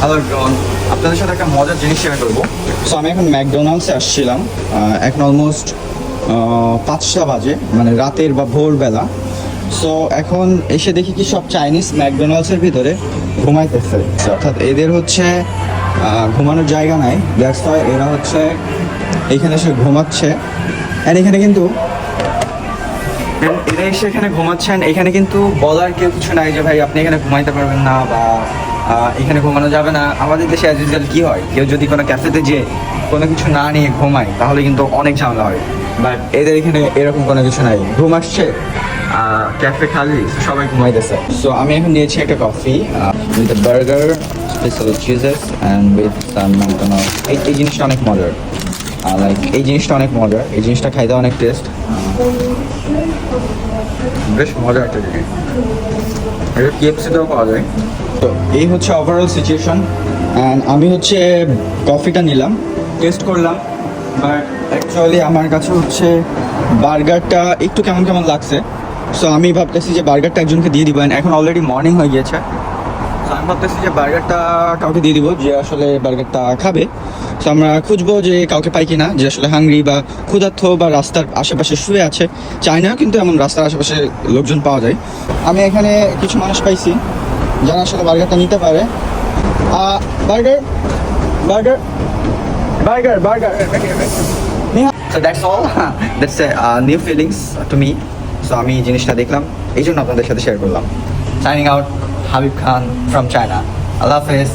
Hello everyone, আপনাদের সাথে একটা মজার জিনিস শেয়ার করবো। সো আমি এখন ম্যাকডোনাল্ডসে আসছিলাম, এখন অলমোস্ট 5টা বাজে, মানে রাতের বা ভোরবেলা। সো এখন এসে দেখি কি সব চাইনিজ ম্যাকডোনাল্ডসের ভিতরে ঘুমাইতেছে। অর্থাৎ এদের হচ্ছে ঘুমানোর জায়গা নাই, দ্যাটস ওয়াই এরা হচ্ছে এইখানে এসে ঘুমাচ্ছে। অ্যান্ড এখানে কিন্তু এরা এসে এখানে ঘুমাচ্ছেন, এখানে কিন্তু বলার কেউ কিছু নাই যে ভাই আপনি এখানে ঘুমাইতে পারবেন না বা এখানে ঘুমানো যাবে না। আমাদের দেশে অ্যাজ ইউজুয়াল কী হয়, কেউ যদি কোনো ক্যাফেতে যেয়ে কোনো কিছু না নিয়ে ঘুমায় তাহলে কিন্তু অনেক ঝামেলা হয়। বাট এদের এখানে এরকম কোনো কিছু নাই, ঘুম আসছে, ক্যাফে খালি, সবাই ঘুমাইতেছে। সো আমি এখন নিয়েছি একটা coffee with burger, special cheeses and with some McDonald's. এই জিনিসটা অনেক মজার, লাইক এই জিনিসটা অনেক মজার, এই জিনিসটা খাইতে অনেক টেস্ট, বেশ মজার একটা জিনিস। এটা কেএফসিতেও পাওয়া যায়। তো এই হচ্ছে ওভারঅল সিচুয়েশন। অ্যান্ড আমি হচ্ছে কফিটা নিলাম, টেস্ট করলাম, বাট অ্যাকচুয়ালি আমার কাছে হচ্ছে বার্গারটা একটু কেমন কেমন লাগছে। সো আমি ভাবতেছি যে বার্গারটা একজনকে দিয়ে দিব। এখন অলরেডি মর্নিং হয়ে গিয়েছে। সো আমি ভাবতেছি যে বার্গারটা কাউকে দিয়ে দিব যে আসলে বার্গারটা খাবে। সো আমরা খুঁজবো যে কাউকে পাই কিনা যে আসলে হাংরি বা ক্ষুধার্ত বা রাস্তার আশেপাশে শুয়ে আছে। চায়নাও কিন্তু এমন রাস্তার আশেপাশে লোকজন পাওয়া যায়। আমি এখানে কিছু মানুষ পাইছি যারা আসলে বার্গারটা নিতে পারে। Burger burger burger burger So that's all. That's new feelings to me. So আমি এই জিনিসটা দেখলাম, এই জন্য আপনাদের সাথে শেয়ার করলাম। Signing out, Habib Khan from China. আল্লাহ হাফেজ।